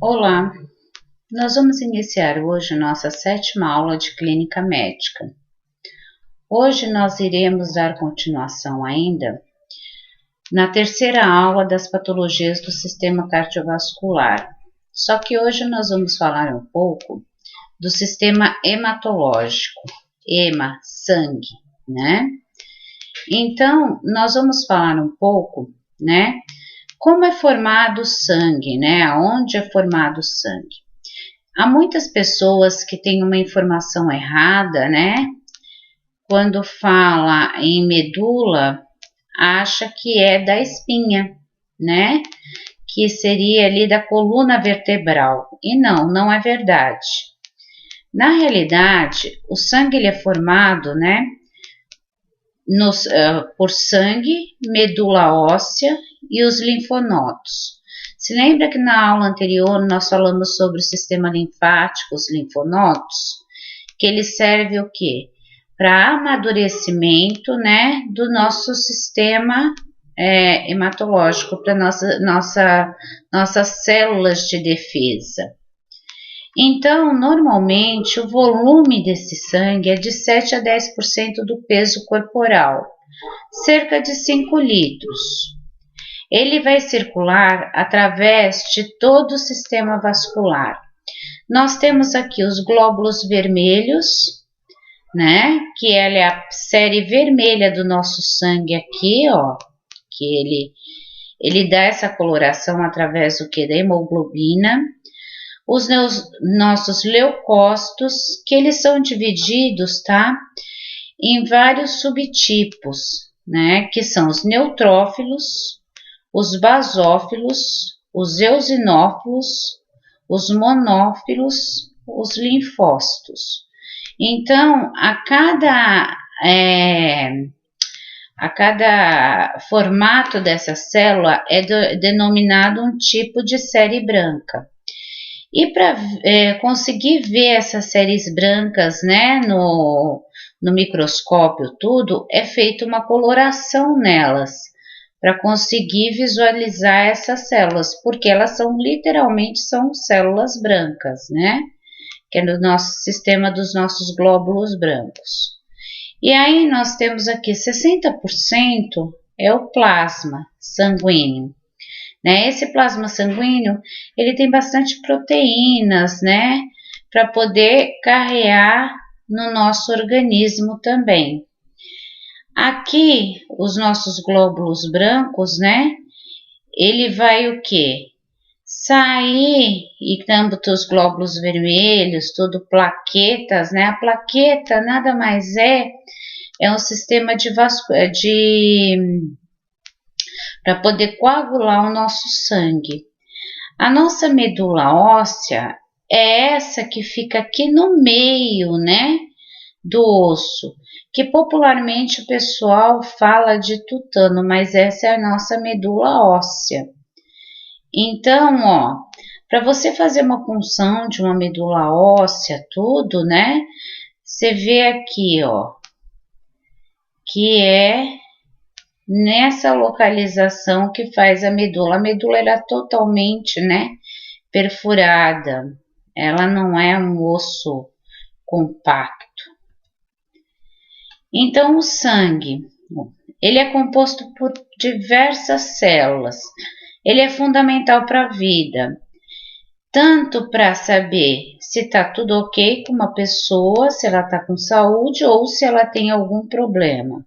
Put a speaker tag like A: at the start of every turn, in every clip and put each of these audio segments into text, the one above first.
A: Olá, nós vamos iniciar hoje nossa sétima aula de clínica médica. Hoje nós iremos dar continuação ainda na terceira aula das patologias do sistema cardiovascular. Só que hoje nós vamos falar um pouco do sistema hematológico, hema, sangue, né? Então, nós vamos falar um pouco, né? Como é formado o sangue, né? Aonde é formado o sangue? Há muitas pessoas que têm uma informação errada, né? Quando fala em medula, acha que é da espinha, né? Que seria ali da coluna vertebral. E não é verdade. Na realidade, o sangue ele é formado, né? Por sangue, medula óssea e os linfonodos. Se lembra que na aula anterior nós falamos sobre o sistema linfático, os linfonodos, que ele serve o quê? Para amadurecimento, né, do nosso sistema hematológico, para nossas células de defesa. Então, normalmente, o volume desse sangue é de 7 a 10% do peso corporal, cerca de 5 litros. Ele vai circular através de todo o sistema vascular. Nós temos aqui os glóbulos vermelhos, né? Que ela é a série vermelha do nosso sangue aqui, ó. Que ele dá essa coloração através do que? Da hemoglobina. Os nossos leucócitos, que eles são divididos, tá? Em vários subtipos, né? Que são os neutrófilos, os basófilos, os eosinófilos, os monófilos, os linfócitos. Então, a cada formato dessa célula é denominado um tipo de série branca. E para conseguir ver essas séries brancas, né, no microscópio tudo, é feita uma coloração nelas, para conseguir visualizar essas células, porque elas literalmente são células brancas, né? Que é no nosso sistema dos nossos glóbulos brancos. E aí nós temos aqui 60% é o plasma sanguíneo, né? Esse plasma sanguíneo, ele tem bastante proteínas, né? Para poder carrear no nosso organismo também. Aqui, os nossos glóbulos brancos, né? Ele vai o quê? Sair, e tanto os glóbulos vermelhos, tudo plaquetas, né? A plaqueta nada mais é um sistema para poder coagular o nosso sangue. A nossa medula óssea é essa que fica aqui no meio, né? Do osso, que popularmente o pessoal fala de tutano, mas essa é a nossa medula óssea. Então, ó, para você fazer uma punção de uma medula óssea, tudo, né? Você vê aqui, ó, que é nessa localização que faz a medula. A medula era totalmente, né, perfurada. Ela não é um osso compacto. Então, o sangue, ele é composto por diversas células. Ele é fundamental para a vida, tanto para saber se está tudo ok com uma pessoa, se ela está com saúde ou se ela tem algum problema.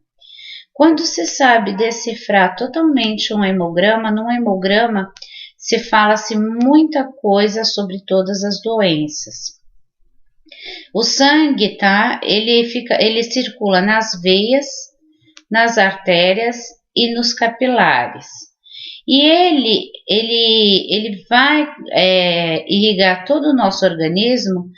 A: Quando se sabe decifrar totalmente um hemograma, num hemograma se fala-se muita coisa sobre todas as doenças. O sangue, tá? Ele circula nas veias, nas artérias e nos capilares. E ele vai irrigar todo o nosso organismo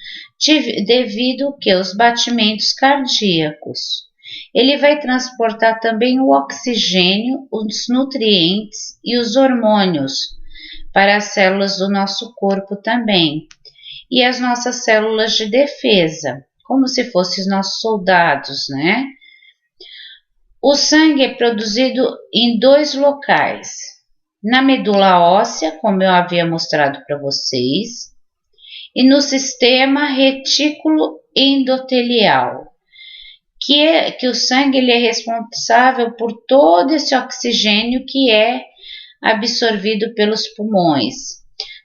A: devido que os batimentos cardíacos. Ele vai transportar também o oxigênio, os nutrientes e os hormônios para as células do nosso corpo também. E as nossas células de defesa, como se fossem os nossos soldados, né? O sangue é produzido em 2 locais. na medula óssea, como eu havia mostrado para vocês, e no sistema retículo endotelial, que o sangue ele é responsável por todo esse oxigênio que é absorvido pelos pulmões,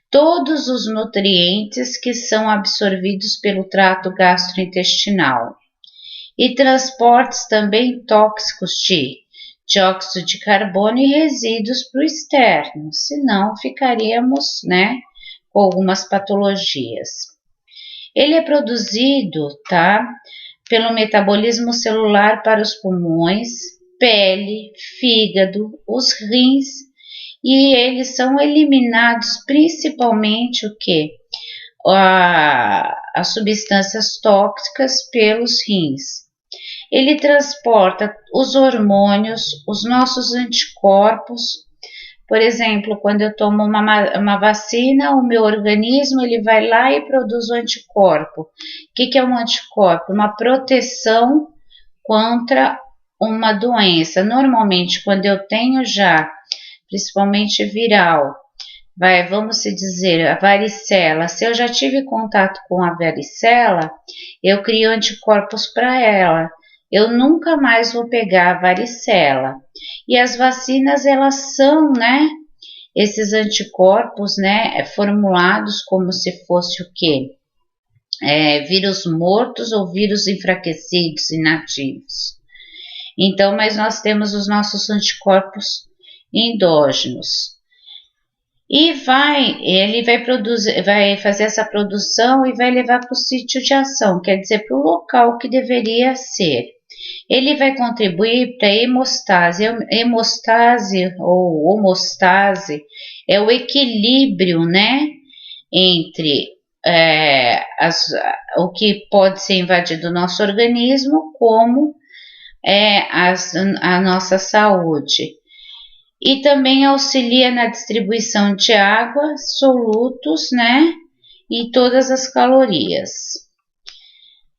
A: todos os nutrientes que são absorvidos pelo trato gastrointestinal e transportes também tóxicos de dióxido de carbono e resíduos para o externo, senão ficaríamos, né, com algumas patologias. Ele é produzido, tá, pelo metabolismo celular para os pulmões, pele, fígado, os rins, e eles são eliminados principalmente o que? As substâncias tóxicas pelos rins. Ele transporta os hormônios, os nossos anticorpos. Por exemplo, quando eu tomo uma vacina, o meu organismo ele vai lá e produz o anticorpo. O que é um anticorpo? Uma proteção contra uma doença. Normalmente, quando eu tenho já, principalmente viral, vamos dizer, a varicela, se eu já tive contato com a varicela, eu crio anticorpos para ela. Eu nunca mais vou pegar a varicela. E as vacinas, elas são, né, esses anticorpos, né, formulados como se fosse o quê? Vírus mortos ou vírus enfraquecidos, inativos. Então, mas nós temos os nossos anticorpos endógenos. E ele vai fazer essa produção e vai levar para o sítio de ação, quer dizer, para o local que deveria ser. Ele vai contribuir para a hemostase. Hemostase ou homostase é o equilíbrio, né, entre o que pode ser invadido do nosso organismo, como a nossa saúde. E também auxilia na distribuição de água, solutos, né, e todas as calorias.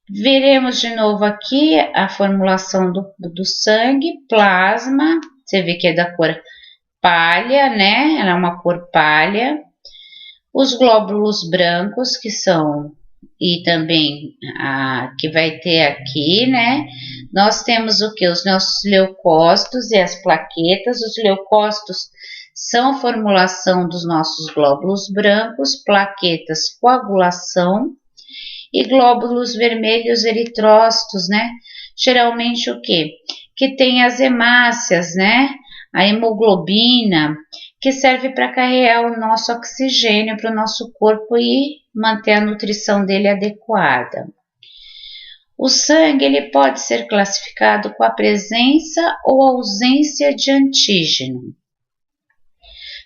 A: Veremos de novo aqui a formulação do sangue, plasma, você vê que é da cor palha, né? Ela é uma cor palha. Os glóbulos brancos, que são, e também que vai ter aqui, né? Nós temos o que? Os nossos leucócitos e as plaquetas. Os leucócitos são formulação dos nossos glóbulos brancos, plaquetas, coagulação, e glóbulos vermelhos eritrócitos, né? Geralmente o quê? Que tem as hemácias, né? A hemoglobina, que serve para carregar o nosso oxigênio para o nosso corpo e manter a nutrição dele adequada. O sangue ele pode ser classificado com a presença ou ausência de antígeno.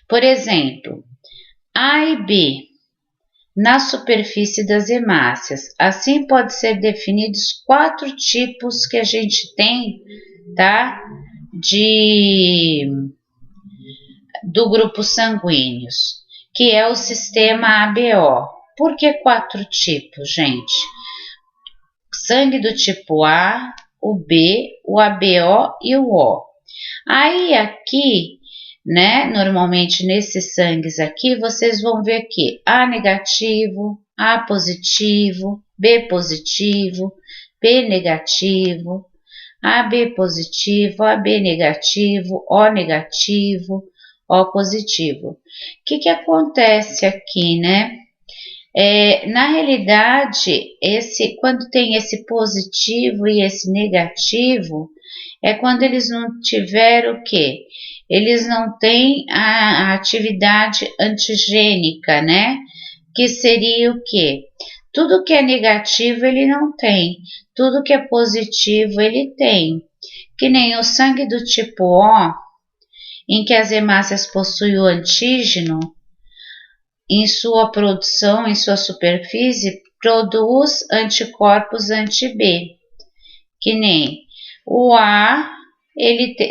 A: Por exemplo, A e B na superfície das hemácias. Assim pode ser definidos 4 tipos que a gente tem, tá? Do grupo sanguíneos, que é o sistema ABO. Por que 4 tipos, gente? Sangue do tipo A, o B, o ABO e o O. Aí aqui, né, normalmente nesses sangues aqui, vocês vão ver que A negativo, A positivo, B positivo, B negativo, AB positivo, AB negativo, O negativo, O positivo. O que acontece aqui, né? Na realidade, quando tem esse positivo e esse negativo, é quando eles não tiveram o quê? Eles não têm a atividade antigênica, né? Que seria o quê? Tudo que é negativo ele não tem, tudo que é positivo ele tem. Que nem o sangue do tipo O, em que as hemácias possuem o antígeno, em sua produção, em sua superfície, produz anticorpos anti-B. Que nem o A,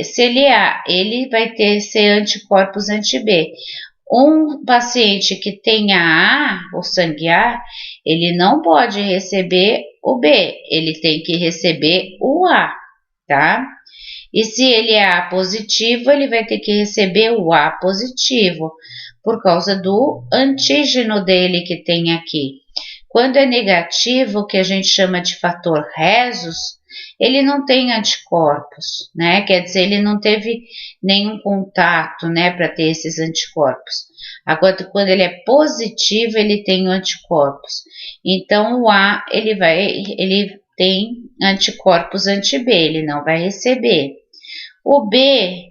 A: se ele é A, ele vai ser anticorpos anti-B. Um paciente que tenha A, o sangue A, ele não pode receber o B, ele tem que receber o A, tá? E se ele é A positivo, ele vai ter que receber o A positivo, por causa do antígeno dele que tem aqui. Quando é negativo, que a gente chama de fator Rhesus, ele não tem anticorpos, né? Quer dizer, ele não teve nenhum contato, né, para ter esses anticorpos. Agora, quando ele é positivo, ele tem anticorpos. Então, o A, ele tem anticorpos anti-B, ele não vai receber. O B,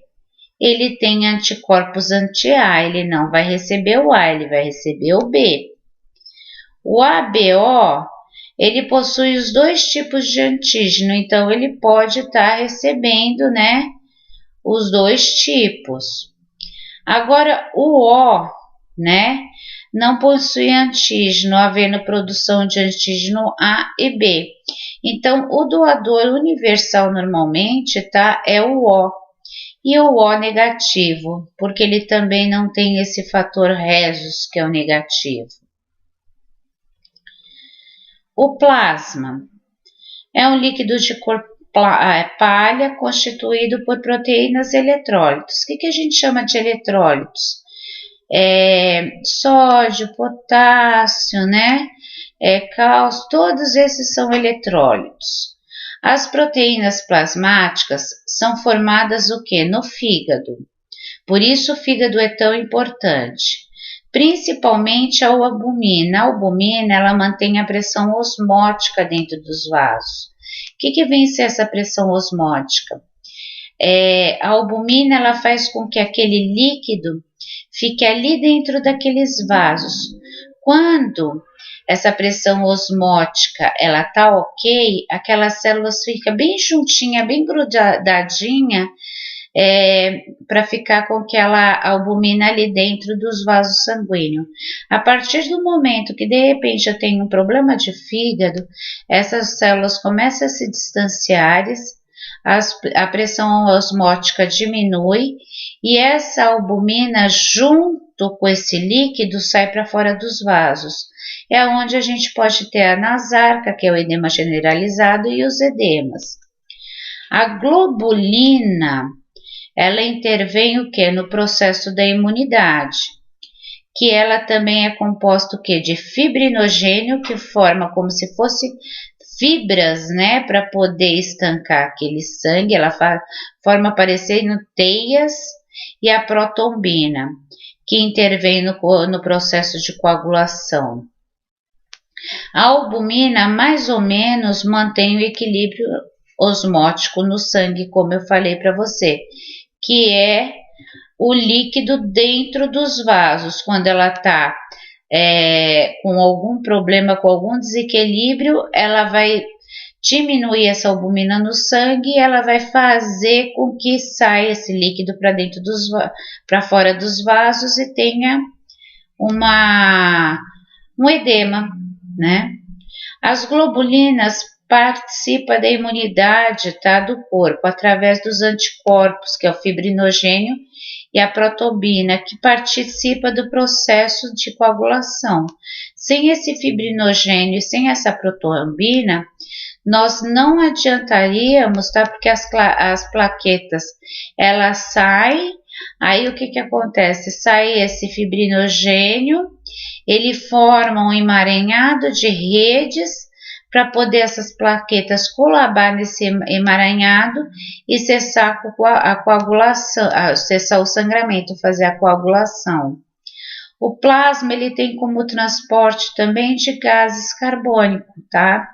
A: ele tem anticorpos anti-A, ele não vai receber o A, ele vai receber o B. O ABO, ele possui os dois tipos de antígeno, então ele pode estar recebendo, né, os dois tipos. Agora, o O, né, não possui antígeno, havendo produção de antígeno A e B. Então, o doador universal normalmente, tá, é o O. E o O negativo, porque ele também não tem esse fator Rhesus, que é o negativo. O plasma é um líquido de cor palha constituído por proteínas e eletrólitos. O que a gente chama de eletrólitos? Sódio, potássio, né? Cálcio, todos esses são eletrólitos. As proteínas plasmáticas são formadas o quê? No fígado. Por isso o fígado é tão importante. Principalmente a albumina. A albumina, ela mantém a pressão osmótica dentro dos vasos. O que vem ser essa pressão osmótica? A albumina, ela faz com que aquele líquido fique ali dentro daqueles vasos. Quando essa pressão osmótica, ela tá ok, aquelas células ficam bem juntinha, bem grudadinha, para ficar com aquela albumina ali dentro dos vasos sanguíneos. A partir do momento que de repente eu tenho um problema de fígado, essas células começam a se distanciar, a pressão osmótica diminui e essa albumina junto com esse líquido sai para fora dos vasos. É onde a gente pode ter a nasarca, que é o edema generalizado, e os edemas. A globulina, ela intervém o que? No processo da imunidade, que ela também é composta o que? De fibrinogênio, que forma como se fosse fibras, né, para poder estancar aquele sangue, ela forma parecendo teias, e a protombina, que intervém no processo de coagulação. A albumina, mais ou menos, mantém o equilíbrio osmótico no sangue, como eu falei para você, que é o líquido dentro dos vasos. Quando ela está com algum problema, com algum desequilíbrio, ela vai diminuir essa albumina no sangue e ela vai fazer com que saia esse líquido para fora dos vasos e tenha um edema, né? As globulinas participam da imunidade, tá, do corpo através dos anticorpos, que é o fibrinogênio, e a protombina, que participa do processo de coagulação. Sem esse fibrinogênio e sem essa protombina, nós não adiantaríamos, tá? Porque as plaquetas, elas saem, aí o que acontece? Sai esse fibrinogênio, ele forma um emaranhado de redes para poder essas plaquetas colabar nesse emaranhado e cessar a coagulação, cessar o sangramento, fazer a coagulação. O plasma, ele tem como transporte também de gases carbônicos, tá?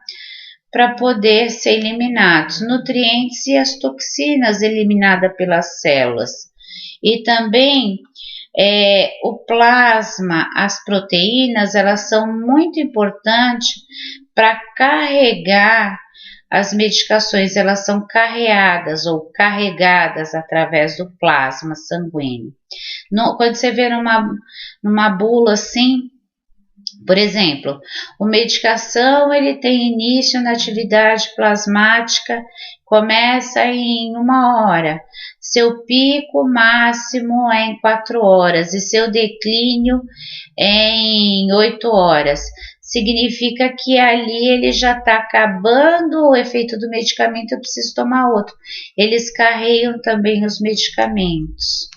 A: Para poder ser eliminados, nutrientes e as toxinas eliminadas pelas células. E também o plasma, as proteínas, elas são muito importantes para carregar as medicações, elas são carreadas ou carregadas através do plasma sanguíneo. Quando você vê numa bula assim, por exemplo, a medicação, ele tem início na atividade plasmática, começa em 1 hora, seu pico máximo é em 4 horas e seu declínio é em 8 horas. significa que ali ele já está acabando o efeito do medicamento, eu preciso tomar outro. Eles carregam também os medicamentos.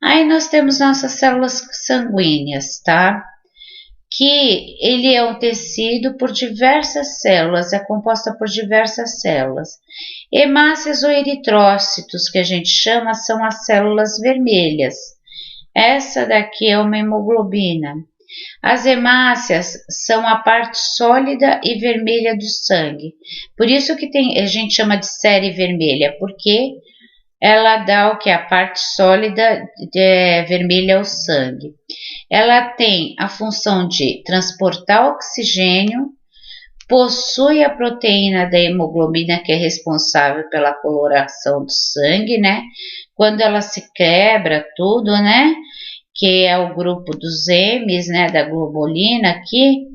A: Aí nós temos nossas células sanguíneas, tá? Que ele é um tecido por diversas células, é composta por diversas células. Hemácias ou eritrócitos, que a gente chama, são as células vermelhas. Essa daqui é uma hemoglobina. As hemácias são a parte sólida e vermelha do sangue. Por isso que a gente chama de série vermelha, porque ela dá o que? A parte sólida vermelha ao sangue. Ela tem a função de transportar oxigênio, possui a proteína da hemoglobina que é responsável pela coloração do sangue, né? Quando ela se quebra tudo, né? Que é o grupo dos M's, né? Da globulina aqui,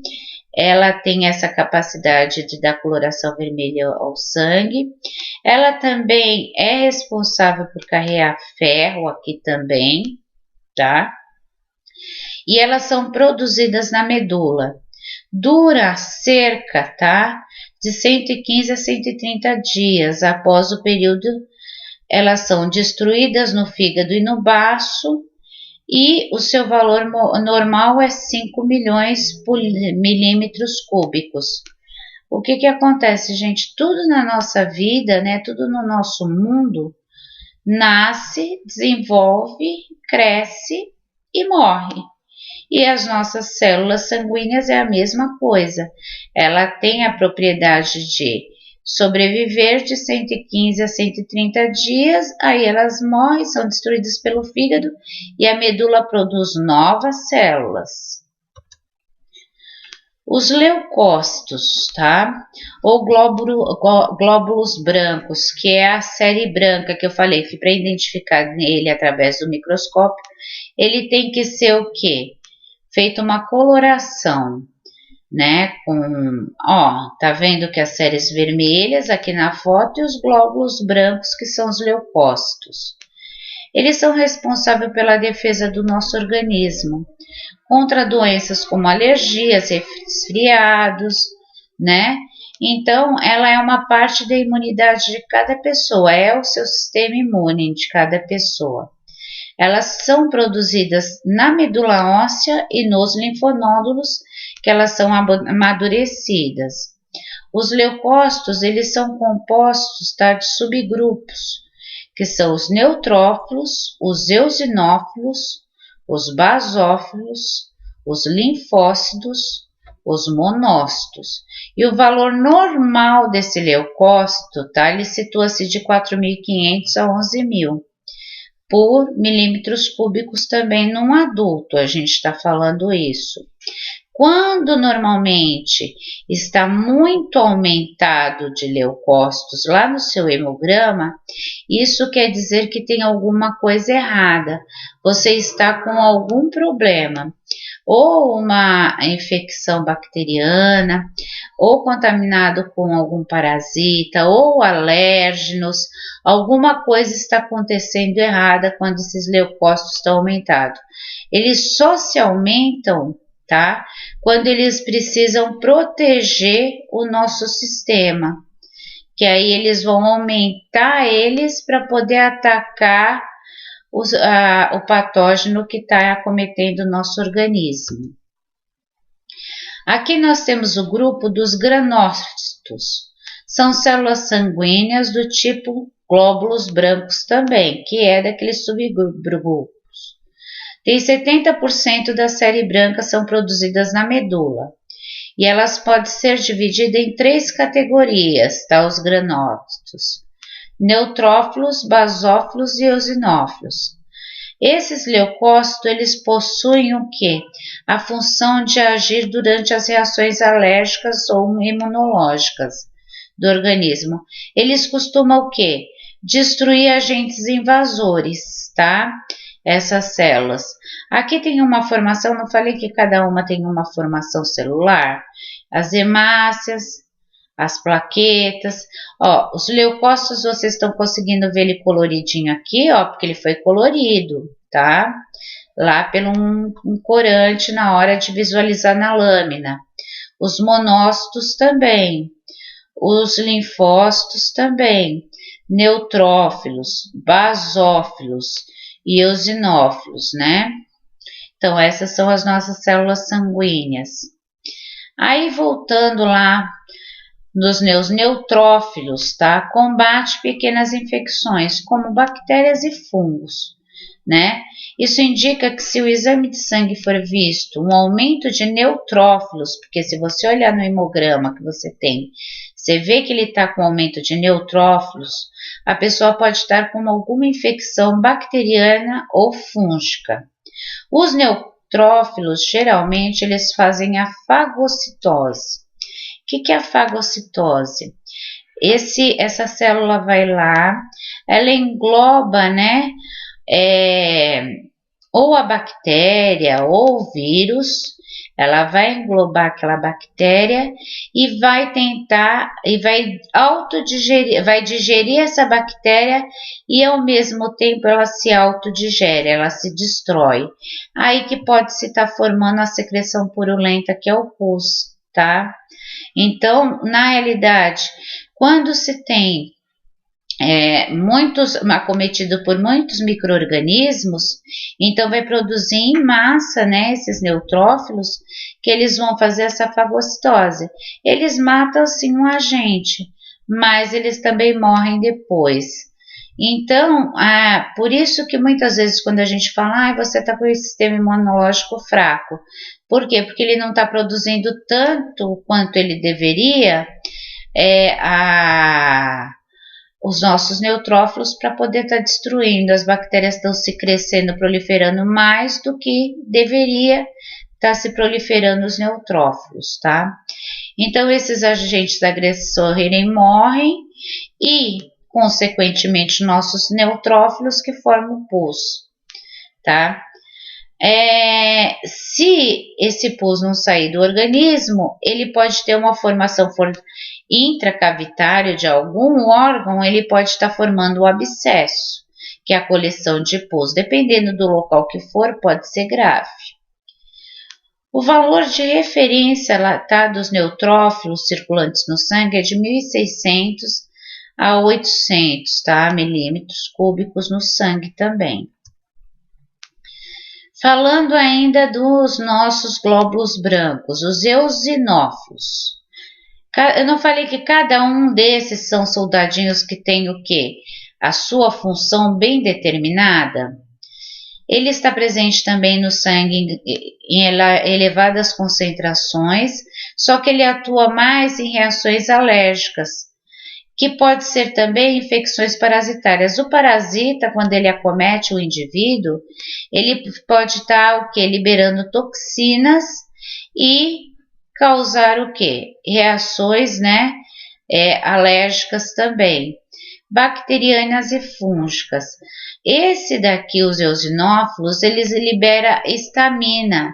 A: ela tem essa capacidade de dar coloração vermelha ao sangue. Ela também é responsável por carregar ferro aqui também, tá? E elas são produzidas na medula. Dura cerca, tá? De 115 a 130 dias após o período. Elas são destruídas no fígado e no baço. E o seu valor normal é 5 milhões por milímetros cúbicos. O que acontece, gente? Tudo na nossa vida, né? Tudo no nosso mundo nasce, desenvolve, cresce e morre. E as nossas células sanguíneas é a mesma coisa. Ela tem a propriedade de sobreviver de 115 a 130 dias, aí elas morrem, são destruídas pelo fígado e a medula produz novas células. Os leucócitos, tá? Ou glóbulos brancos, que é a série branca que eu falei, que para identificar ele através do microscópio, ele tem que ser o quê? Feita uma coloração, né? Tá vendo que as séries vermelhas aqui na foto e os glóbulos brancos que são os leucócitos. Eles são responsáveis pela defesa do nosso organismo contra doenças como alergias, resfriados, né? Então, ela é uma parte da imunidade de cada pessoa, é o seu sistema imune de cada pessoa. Elas são produzidas na medula óssea e nos linfonódulos, que elas são amadurecidas. Os leucócitos, eles são compostos, tá, de subgrupos, que são os neutrófilos, os eosinófilos, os basófilos, os linfócitos, os monócitos. E o valor normal desse leucócito, tá, ele situa-se de 4.500 a 11.000 por milímetros cúbicos também num adulto, a gente está falando isso. Quando normalmente está muito aumentado de leucócitos lá no seu hemograma, isso quer dizer que tem alguma coisa errada, você está com algum problema, ou uma infecção bacteriana, ou contaminado com algum parasita, ou alérgenos, alguma coisa está acontecendo errada quando esses leucócitos estão aumentados. Eles só se aumentam, tá? Quando eles precisam proteger o nosso sistema, que aí eles vão aumentar eles para poder atacar o patógeno que está acometendo o nosso organismo. Aqui nós temos o grupo dos granócitos. São células sanguíneas do tipo glóbulos brancos também, que é daqueles subgrupos. Tem 70% da série branca são produzidas na medula. E elas podem ser divididas em 3 categorias, tá? Os granócitos: neutrófilos, basófilos e eosinófilos. Esses leucócitos, eles possuem o quê? A função de agir durante as reações alérgicas ou imunológicas do organismo. Eles costumam o quê? Destruir agentes invasores, tá? Essas células. Aqui tem uma formação, não falei que cada uma tem uma formação celular? As hemácias, as plaquetas, os leucócitos vocês estão conseguindo ver ele coloridinho aqui, porque ele foi colorido, tá? lá pelo um corante na hora de visualizar na lâmina. Os monócitos também, os linfócitos também, neutrófilos, basófilos e eosinófilos, né? Então, essas são as nossas células sanguíneas. Aí, voltando lá nos meus neutrófilos, tá? Combate pequenas infecções, como bactérias e fungos, né? Isso indica que se o exame de sangue for visto um aumento de neutrófilos, porque se você olhar no hemograma que você tem, você vê que ele está com aumento de neutrófilos, a pessoa pode estar com alguma infecção bacteriana ou fúngica. Os neutrófilos, geralmente, eles fazem a fagocitose. O que é a fagocitose? Essa célula vai lá, ela engloba, né, ou a bactéria ou o vírus, ela vai englobar aquela bactéria e vai tentar, e vai autodigerir, vai digerir essa bactéria e ao mesmo tempo ela se autodigere, ela se destrói. Aí que pode se estar formando a secreção purulenta, que é o pus, tá? Então, na realidade, quando se tem acometido por muitos micro-organismos, então vai produzir em massa, né, esses neutrófilos, que eles vão fazer essa fagocitose. Eles matam sim um agente, mas eles também morrem depois. Então, por isso que muitas vezes quando a gente fala, você está com o sistema imunológico fraco. Por quê? Porque ele não está produzindo tanto quanto ele deveria, os nossos neutrófilos para poder estar destruindo. As bactérias estão se crescendo, proliferando mais do que deveria estar se proliferando os neutrófilos, tá? Então, esses agentes agressores morrem e, consequentemente, nossos neutrófilos que formam o pus, tá? Se esse pus não sair do organismo, ele pode ter uma formação intracavitária de algum órgão, ele pode estar formando o abscesso, que é a coleção de pus. Dependendo do local que for, pode ser grave. O valor de referência dos neutrófilos circulantes no sangue é de 1.600 a 800, tá? Milímetros cúbicos no sangue também. Falando ainda dos nossos glóbulos brancos, os eosinófilos. Eu não falei que cada um desses são soldadinhos que tem o quê? A sua função bem determinada. Ele está presente também no sangue em elevadas concentrações, só que ele atua mais em reações alérgicas, que pode ser também infecções parasitárias. O parasita, quando ele acomete o indivíduo, ele pode estar liberando toxinas e causar o quê? Reações, né, alérgicas também, bacterianas e fúngicas. Esse daqui, os eosinófilos, eles liberam histamina,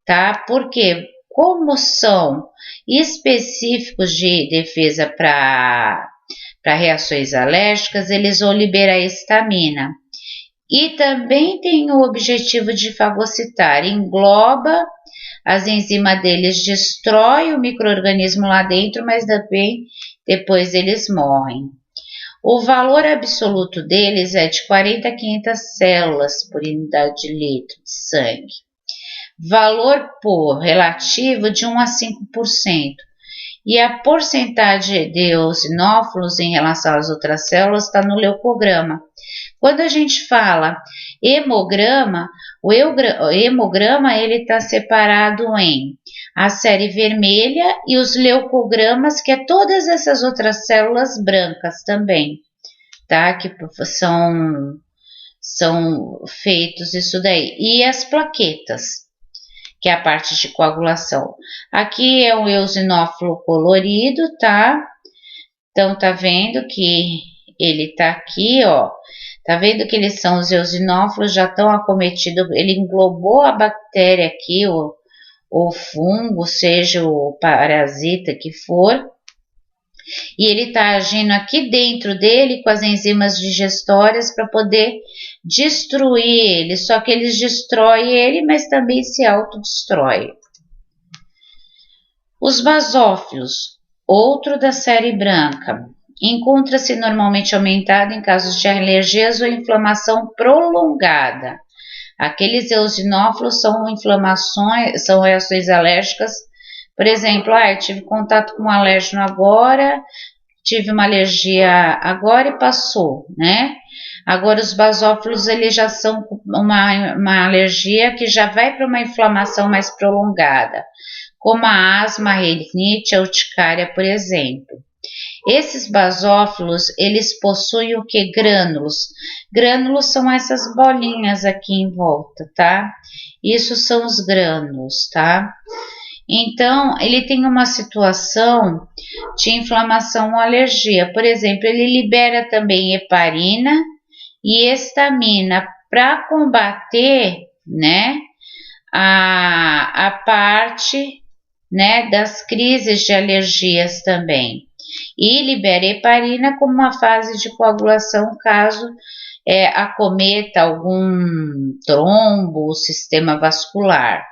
A: tá? Porque como são específicos de defesa para reações alérgicas, eles vão liberar histamina. E também tem o objetivo de fagocitar, engloba as enzimas deles, destrói o micro-organismo lá dentro, mas também depois eles morrem. O valor absoluto deles é de 40 a 500 células por unidade de litro de sangue. Valor por relativo de 1 a 5%. E a porcentagem de eosinófilos em relação às outras células está no leucograma. Quando a gente fala hemograma, o hemograma ele está separado em a série vermelha e os leucogramas, que é todas essas outras células brancas também, tá? Que são feitos isso daí. E as plaquetas, que é a parte de coagulação. Aqui é um eosinófilo colorido, tá? Então, tá vendo que ele tá aqui, ó. Tá vendo que eles são os eosinófilos, já estão acometidos, ele englobou a bactéria aqui, o fungo, seja o parasita que for, E ele está agindo aqui dentro dele com as enzimas digestórias para poder destruir ele. Só que eles destroem ele, mas também se autodestrói. Os basófilos, outro da série branca, encontra-se normalmente aumentado em casos de alergias ou inflamação prolongada. Aqueles eosinófilos são inflamações, são reações alérgicas. Por exemplo, eu tive contato com um alérgeno agora, tive uma alergia agora e passou, né? Agora os basófilos eles já são uma alergia que já vai para uma inflamação mais prolongada, como a asma, a rinite, a urticária, por exemplo. Esses basófilos, eles possuem o que? Grânulos. Grânulos são essas bolinhas aqui em volta, tá? Isso são os grânulos, tá? Então, ele tem uma situação de inflamação ou alergia. Por exemplo, ele libera também heparina e estamina para combater, né, a parte, né, das crises de alergias também. E libera heparina como uma fase de coagulação caso acometa algum trombo, sistema vascular.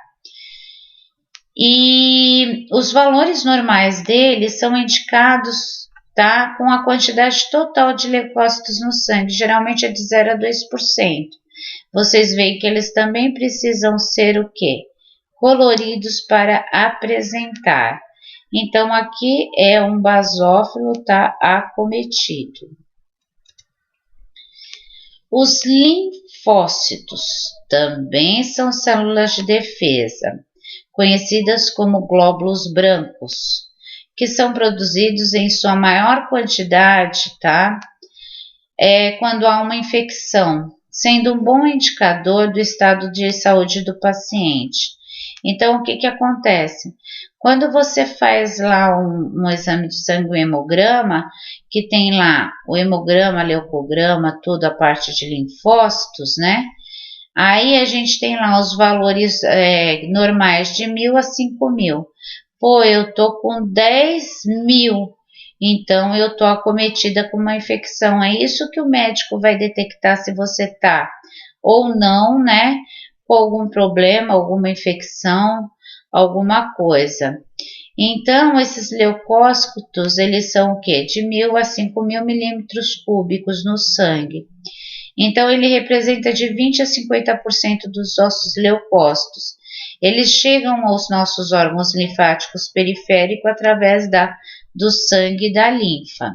A: E os valores normais deles são indicados, tá, com a quantidade total de leucócitos no sangue, geralmente é de 0 a 2%. Vocês veem que eles também precisam ser o quê? Coloridos para apresentar. Então, aqui é um basófilo, tá, acometido. Os linfócitos também são células de defesa, conhecidas como glóbulos brancos, que são produzidos em sua maior quantidade, tá? Quando há uma infecção, sendo um bom indicador do estado de saúde do paciente. Então, o que acontece? Quando você faz lá um exame de sangue, um hemograma, que tem lá o hemograma, leucograma, toda a parte de linfócitos, né? Aí a gente tem lá os valores normais de 1.000 a 5.000. Pô, eu tô com 10.000, então eu tô acometida com uma infecção. É isso que o médico vai detectar se você tá ou não, né? Com algum problema, alguma infecção, alguma coisa. Então, esses leucócitos, eles são o quê? De 1.000 a 5.000 milímetros cúbicos no sangue. Então, ele representa de 20 a 50% dos nossos leucócitos. Eles chegam aos nossos órgãos linfáticos periféricos através do sangue e da linfa.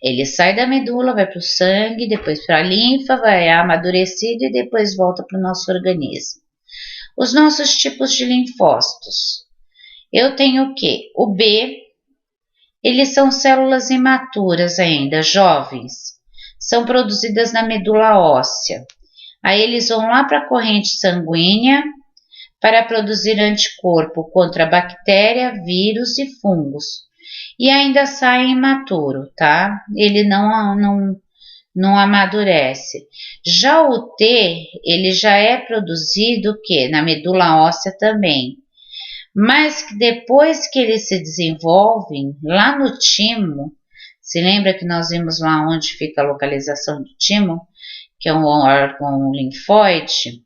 A: Ele sai da medula, vai para o sangue, depois para a linfa, vai amadurecido e depois volta para o nosso organismo. Os nossos tipos de linfócitos. Eu tenho o quê? O B, eles são células imaturas ainda, jovens. São produzidas na medula óssea. Aí eles vão lá para a corrente sanguínea para produzir anticorpo contra bactéria, vírus e fungos. E ainda sai imaturo, tá? Ele não amadurece. Já o T, ele já é produzido o quê? Na medula óssea também. Mas que depois que eles se desenvolvem, lá no timo, se lembra que nós vimos lá onde fica a localização do timo, que é um órgão linfóide,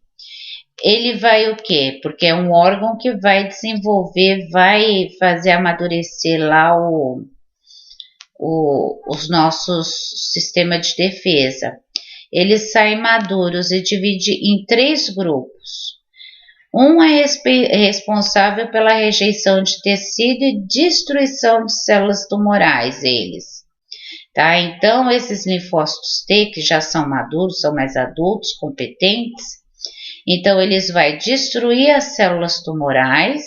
A: ele vai o quê? Porque é um órgão que vai desenvolver, vai fazer amadurecer lá os nossos sistemas de defesa. Eles saem maduros e dividem em 3 grupos. Um é responsável pela rejeição de tecido e destruição de células tumorais, eles. Tá? Então, esses linfócitos T, que já são maduros, são mais adultos, competentes, então eles vão destruir as células tumorais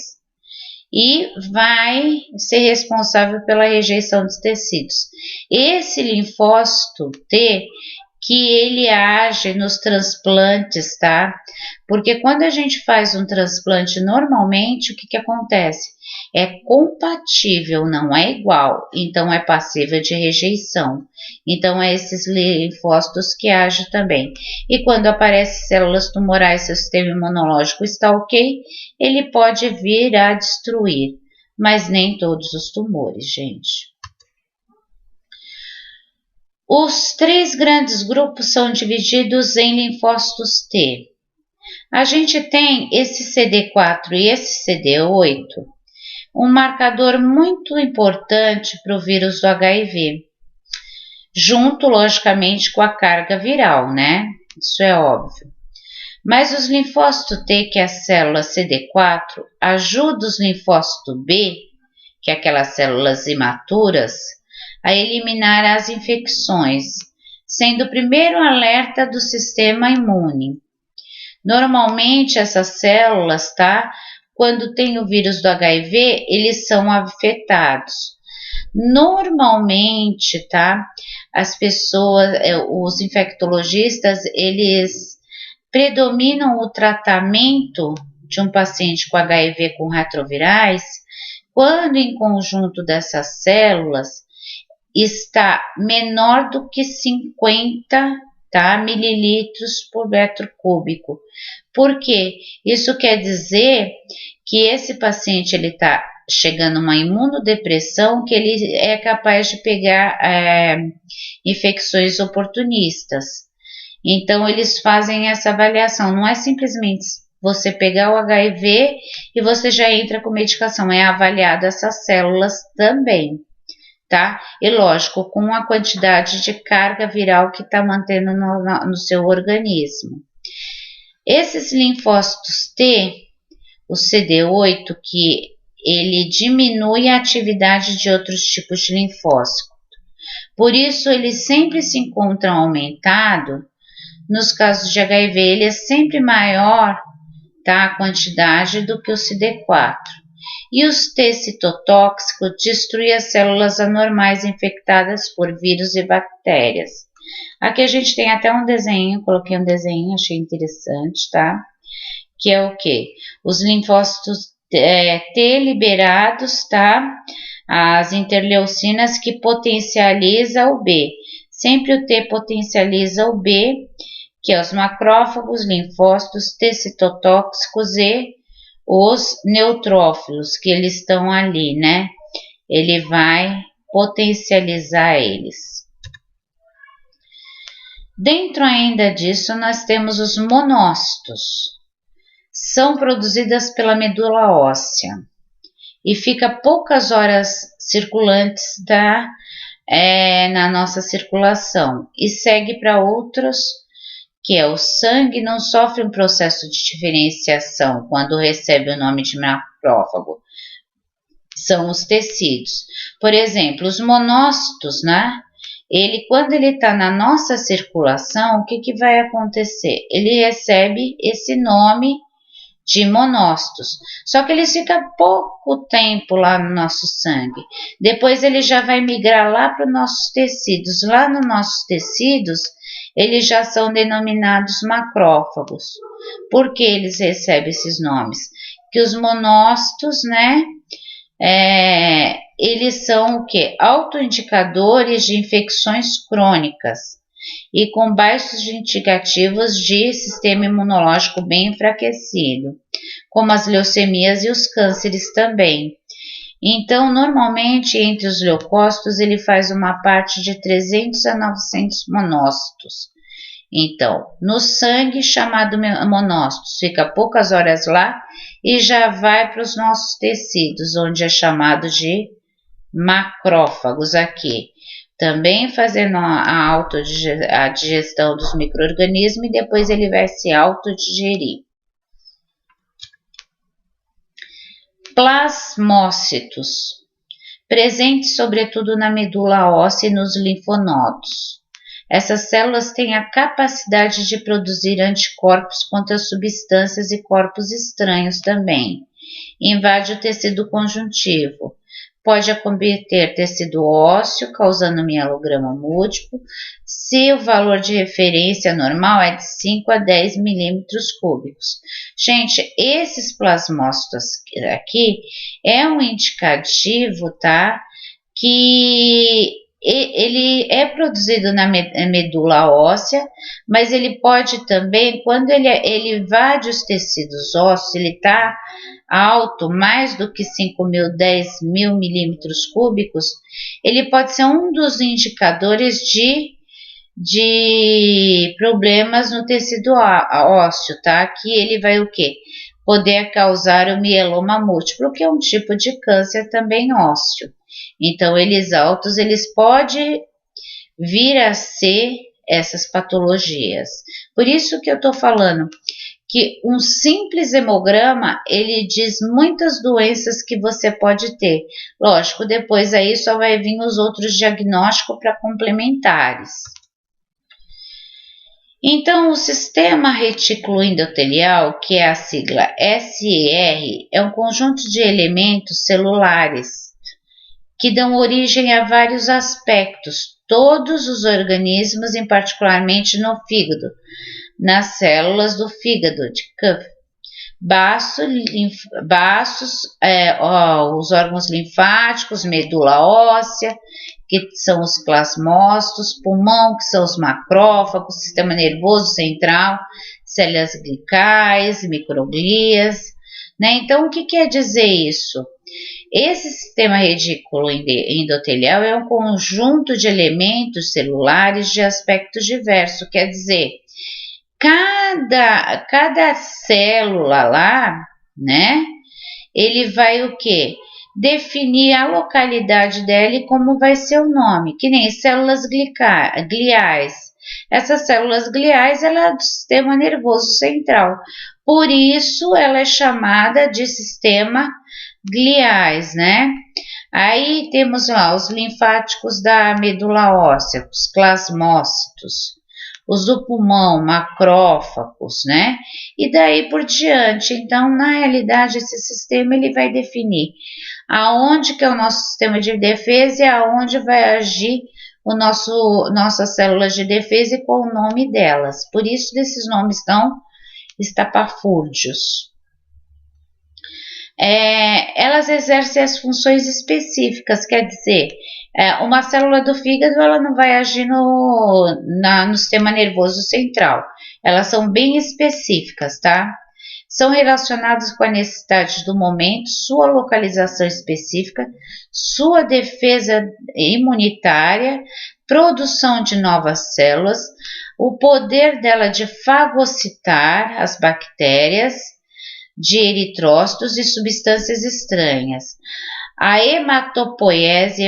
A: e vai ser responsável pela rejeição dos tecidos. Esse linfócito T, que ele age nos transplantes, tá? Porque quando a gente faz um transplante, normalmente, o que acontece? É compatível, não é igual, então é passível de rejeição. Então, é esses linfócitos que agem também. E quando aparecem células tumorais, seu sistema imunológico está ok, ele pode vir a destruir. mas nem todos os tumores, gente. Os 3 grandes grupos são divididos em linfócitos T. A gente tem esse CD4 e esse CD8, um marcador muito importante para o vírus do HIV, junto, logicamente, com a carga viral, né? Isso é óbvio. Mas os linfócitos T, que é a célula CD4, ajuda os linfócitos B, que é aquelas células imaturas, a eliminar as infecções, sendo o primeiro alerta do sistema imune. Normalmente essas células, tá? Quando tem o vírus do HIV, eles são afetados. Normalmente, tá? As pessoas, os infectologistas, eles predominam o tratamento de um paciente com HIV com retrovirais quando em conjunto dessas células está menor do que 50, tá, mililitros por metro cúbico. Por quê? Isso quer dizer que esse paciente ele está chegando a uma imunodepressão, que ele é capaz de pegar infecções oportunistas. Então eles fazem essa avaliação, não é simplesmente você pegar o HIV e você já entra com medicação, é avaliado essas células também. Tá? E lógico, com a quantidade de carga viral que está mantendo no seu organismo. Esses linfócitos T, o CD8, que ele diminui a atividade de outros tipos de linfócito. Por isso, ele sempre se encontra aumentado. Nos casos de HIV, ele é sempre maior, tá, a quantidade do que o CD4. E os T citotóxicos destruem as células anormais infectadas por vírus e bactérias. Aqui a gente tem até um desenho, coloquei um desenho, achei interessante, tá? Que é o quê? Os linfócitos T liberados, tá? As interleucinas que potencializa o B. Sempre o T potencializa o B, que é os macrófagos, linfócitos, T citotóxicos e os neutrófilos, que eles estão ali, né? Ele vai potencializar eles. Dentro ainda disso, nós temos os monócitos. São produzidas pela medula óssea e fica poucas horas circulantes na nossa circulação e segue para outros, que é o sangue, não sofre um processo de diferenciação quando recebe o nome de macrófago. São os tecidos. Por exemplo, os monócitos, né? Quando ele está na nossa circulação, o que vai acontecer? Ele recebe esse nome de monócitos. Só que eles ficam pouco tempo lá no nosso sangue. Depois ele já vai migrar lá para os nossos tecidos. Lá nos nossos tecidos, eles já são denominados macrófagos. Por que eles recebem esses nomes? Que os monócitos, né? Eles são o quê? Autoindicadores de infecções crônicas e com baixos indicativos de sistema imunológico bem enfraquecido, como as leucemias e os cânceres também. Então, normalmente, entre os leucócitos, ele faz uma parte de 300 a 900 monócitos. Então, no sangue, chamado monócitos, fica poucas horas lá e já vai para os nossos tecidos, onde é chamado de macrófagos aqui. Também fazendo a digestão dos micro-organismos e depois ele vai se autodigerir. Plasmócitos, presentes sobretudo na medula óssea e nos linfonodos. Essas células têm a capacidade de produzir anticorpos contra substâncias e corpos estranhos também. Invade o tecido conjuntivo. Pode acometer tecido ósseo, causando mielograma múltiplo, se o valor de referência normal é de 5 a 10 milímetros cúbicos. Gente, esses plasmócitos aqui é um indicativo, tá? Que ele é produzido na medula óssea, mas ele pode também, quando ele invade os tecidos ósseos, ele está alto, mais do que 5.000, 10.000 milímetros cúbicos, ele pode ser um dos indicadores de problemas no tecido ósseo, tá? Que ele vai o quê? Poder causar o mieloma múltiplo, que é um tipo de câncer também ósseo. Então, eles altos, eles podem vir a ser essas patologias. Por isso que eu estou falando que um simples hemograma, ele diz muitas doenças que você pode ter. Lógico, depois aí só vai vir os outros diagnósticos para complementares. Então, o sistema retículo endotelial, que é a sigla SER, é um conjunto de elementos celulares que dão origem a vários aspectos, todos os organismos, e particularmente no fígado, nas células do fígado, de Kupffer, os órgãos linfáticos, medula óssea, que são os plasmócitos, pulmão, que são os macrófagos, sistema nervoso central, células glicais, microglias, né? Então, o que quer dizer isso? Esse sistema retículo endotelial é um conjunto de elementos celulares de aspectos diversos, quer dizer, cada célula lá, né, ele vai o quê? Definir a localidade dela e como vai ser o nome, que nem células gliais. Essas células gliais, ela é do sistema nervoso central, por isso ela é chamada de sistema gliais, né? Aí temos lá os linfáticos da medula óssea, os plasmócitos, os do pulmão, macrófagos, né? E daí por diante. Então, na realidade, esse sistema ele vai definir aonde que é o nosso sistema de defesa e aonde vai agir nossas células de defesa e qual o nome delas. Por isso, desses nomes tão estapafúrdios. Elas exercem as funções específicas, quer dizer, uma célula do fígado ela não vai agir no sistema nervoso central, elas são bem específicas, tá? São relacionadas com a necessidade do momento, sua localização específica, sua defesa imunitária, produção de novas células, o poder dela de fagocitar as bactérias, de eritrócitos e substâncias estranhas. A hematopoiese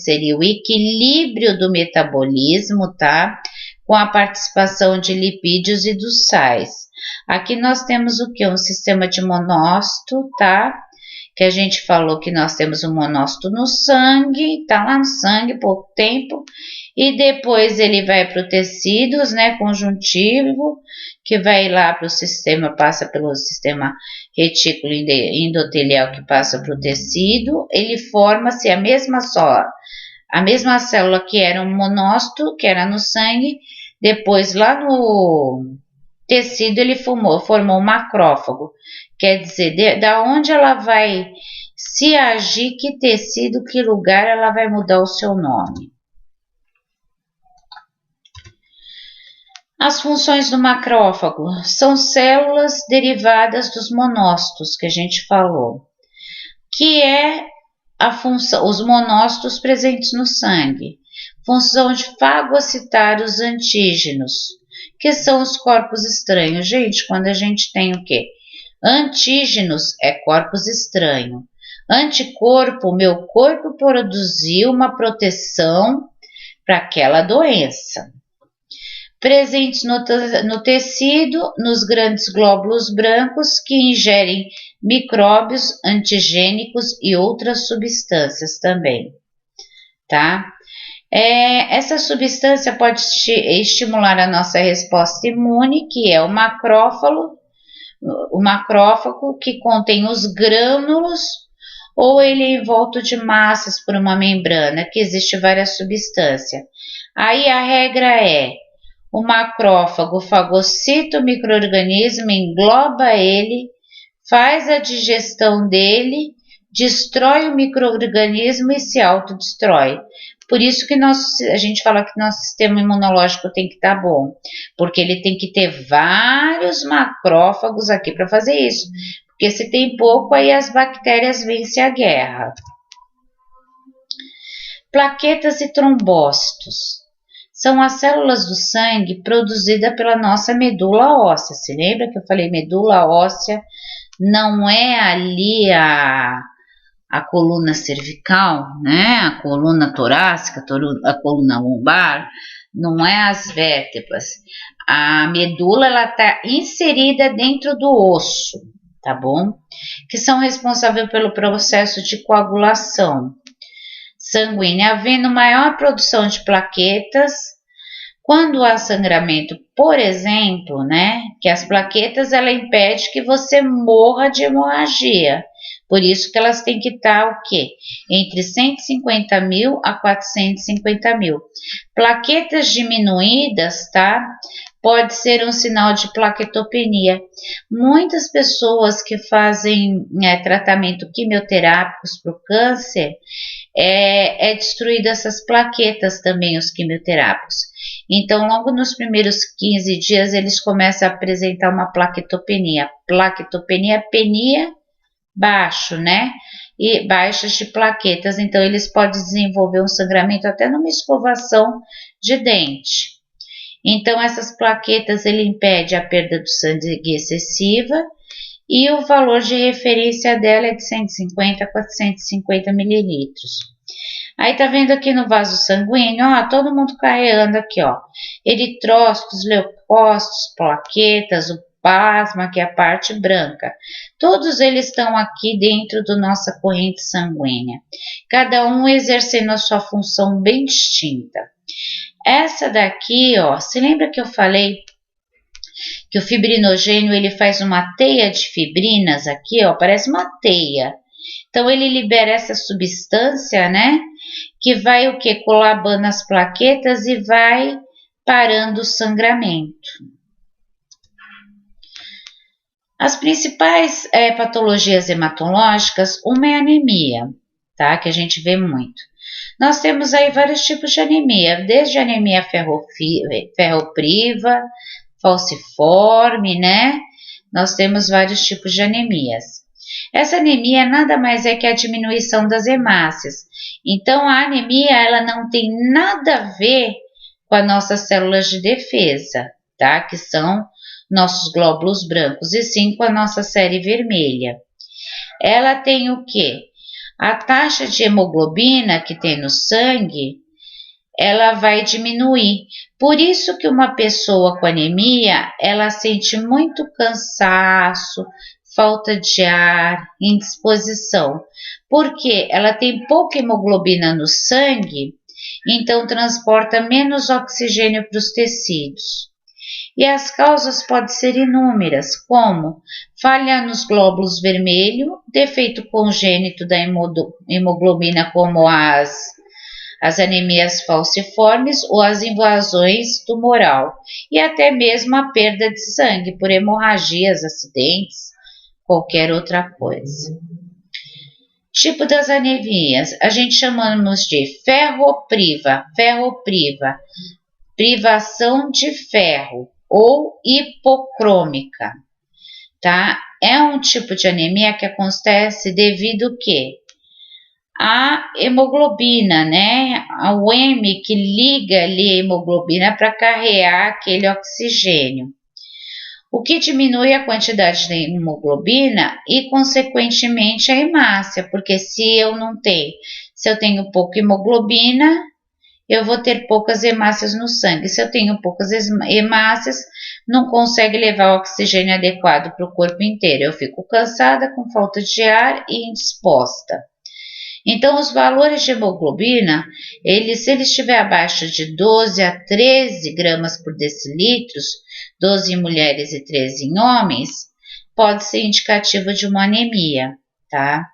A: seria o equilíbrio do metabolismo, tá? Com a participação de lipídios e dos sais. Aqui nós temos o que? Um sistema de monócito, tá? Que a gente falou que nós temos um monócito no sangue, tá lá no sangue pouco tempo, e depois ele vai para o tecidos, né, conjuntivo, que vai lá para o sistema, passa pelo sistema retículo endotelial que passa para o tecido, ele forma-se a mesma célula que era um monócito, que era no sangue, depois lá no tecido ele formou um macrófago, quer dizer, da onde ela vai se agir, que tecido, que lugar ela vai mudar o seu nome. As funções do macrófago são células derivadas dos monócitos que a gente falou, que é a função, os monócitos presentes no sangue, função de fagocitar os antígenos, que são os corpos estranhos. Gente, quando a gente tem o quê? Antígenos é corpos estranhos. Anticorpo, meu corpo produziu uma proteção para aquela doença. Presentes no tecido, nos grandes glóbulos brancos que ingerem micróbios antigênicos e outras substâncias também, tá? Essa substância pode estimular a nossa resposta imune, que é o macrófago que contém os grânulos, ou ele é envolto de massas por uma membrana, que existe várias substâncias. Aí a regra é: o macrófago fagocita o micro-organismo, engloba ele, faz a digestão dele, destrói o micro-organismo e se autodestrói. Por isso que a gente fala que nosso sistema imunológico tem que estar bom, porque ele tem que ter vários macrófagos aqui para fazer isso. Porque se tem pouco, aí as bactérias vencem a guerra. Plaquetas e trombócitos são as células do sangue produzidas pela nossa medula óssea. Se lembra que eu falei medula óssea? Não é ali a coluna cervical, né? A coluna torácica, a coluna lombar, não é as vértebras. A medula, ela está inserida dentro do osso, tá bom? Que são responsáveis pelo processo de coagulação sanguínea, havendo maior produção de plaquetas. Quando há sangramento, por exemplo, né, que as plaquetas ela impede que você morra de hemorragia. Por isso que elas têm que estar o quê? Entre 150 mil a 450 mil. Plaquetas diminuídas, tá? Pode ser um sinal de plaquetopenia. Muitas pessoas que fazem tratamento quimioterápicos para o câncer, é destruído essas plaquetas também, os quimioterápicos. Então, logo nos primeiros 15 dias, eles começam a apresentar uma plaquetopenia. Plaquetopenia, penia, baixo, né? E baixas de plaquetas. Então, eles podem desenvolver um sangramento até numa escovação de dente. Então, essas plaquetas, ele impede a perda do sangue excessiva e o valor de referência dela é de 150 a 450 mililitros. Aí tá vendo aqui no vaso sanguíneo, ó, todo mundo carregando aqui, ó, eritrócitos, leucócitos, plaquetas, o plasma, que é a parte branca. Todos eles estão aqui dentro da nossa corrente sanguínea, cada um exercendo a sua função bem distinta. Essa daqui, ó, se lembra que eu falei que o fibrinogênio ele faz uma teia de fibrinas aqui, ó, parece uma teia. Então ele libera essa substância, né, que vai o que? Colabando as plaquetas e vai parando o sangramento. As principais patologias hematológicas, uma é a anemia, tá, que a gente vê muito. Nós temos aí vários tipos de anemia, desde a anemia ferropriva, falciforme, né? Nós temos vários tipos de anemias. Essa anemia nada mais é que a diminuição das hemácias. Então, a anemia, ela não tem nada a ver com as nossas células de defesa, tá? Que são nossos glóbulos brancos, e sim com a nossa série vermelha. Ela tem o quê? A taxa de hemoglobina que tem no sangue, ela vai diminuir. Por isso que uma pessoa com anemia, ela sente muito cansaço, falta de ar, indisposição. Porque ela tem pouca hemoglobina no sangue, então transporta menos oxigênio para os tecidos. E as causas podem ser inúmeras, como falha nos glóbulos vermelhos, defeito congênito da hemoglobina, como as anemias falciformes ou as invasões tumoral, e até mesmo a perda de sangue por hemorragias, acidentes, qualquer outra coisa. Tipo das anemias, a gente chamamos de ferropriva, privação de ferro, ou hipocrômica, tá? É um tipo de anemia que acontece devido ao quê? A hemoglobina, né? O M que liga ali a hemoglobina para carregar aquele oxigênio. O que diminui a quantidade de hemoglobina e, consequentemente, a hemácia, porque se eu tenho pouca hemoglobina, eu vou ter poucas hemácias no sangue. Se eu tenho poucas hemácias, não consegue levar o oxigênio adequado para o corpo inteiro. Eu fico cansada, com falta de ar e indisposta. Então, os valores de hemoglobina, se ele estiver abaixo de 12 a 13 gramas por decilitros, 12 em mulheres e 13 em homens, pode ser indicativo de uma anemia, tá?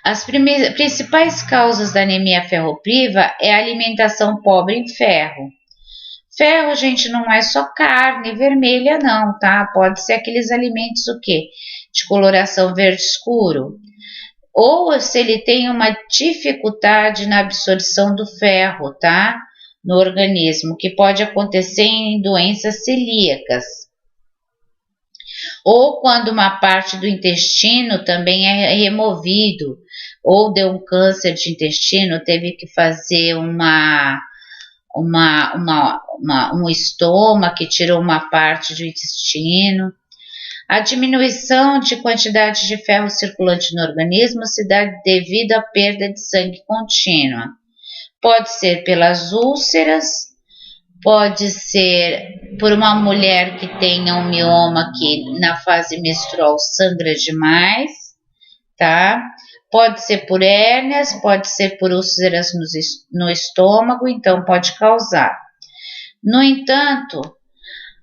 A: As principais causas da anemia ferropriva é a alimentação pobre em ferro. Ferro, gente, não é só carne vermelha não, tá? Pode ser aqueles alimentos o quê? De coloração verde escuro. ou se ele tem uma dificuldade na absorção do ferro, tá? No organismo, que pode acontecer em doenças celíacas. Ou quando uma parte do intestino também é removido, ou deu um câncer de intestino, teve que fazer um estoma que tirou uma parte do intestino. A diminuição de quantidade de ferro circulante no organismo se dá devido à perda de sangue contínua. Pode ser pelas úlceras, pode ser por uma mulher que tenha um mioma que na fase menstrual sangra demais, tá? Pode ser por hérnias, pode ser por úlceras no estômago, então pode causar. No entanto,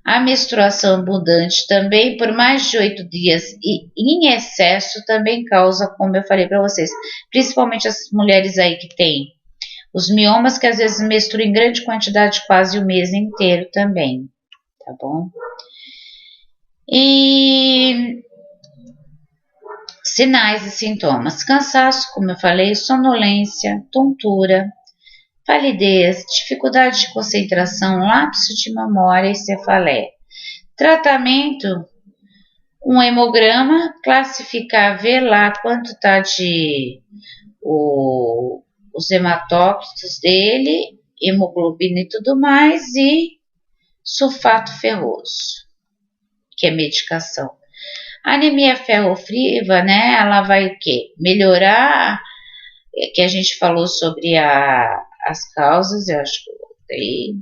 A: a menstruação abundante também por mais de 8 dias e em excesso também causa, como eu falei para vocês, principalmente as mulheres aí que têm os miomas, que às vezes menstruam em grande quantidade quase o mês inteiro também, tá bom? E sinais e sintomas: cansaço, como eu falei, sonolência, tontura, palidez, dificuldade de concentração, lapso de memória e cefaleia. Tratamento: um hemograma, classificar, ver lá quanto está de os hematócritos dele, hemoglobina e tudo mais, e sulfato ferroso, que é medicação. A anemia ferrofriva, né, ela vai o quê? Melhorar, que a gente falou sobre as causas, eu acho que eu voltei.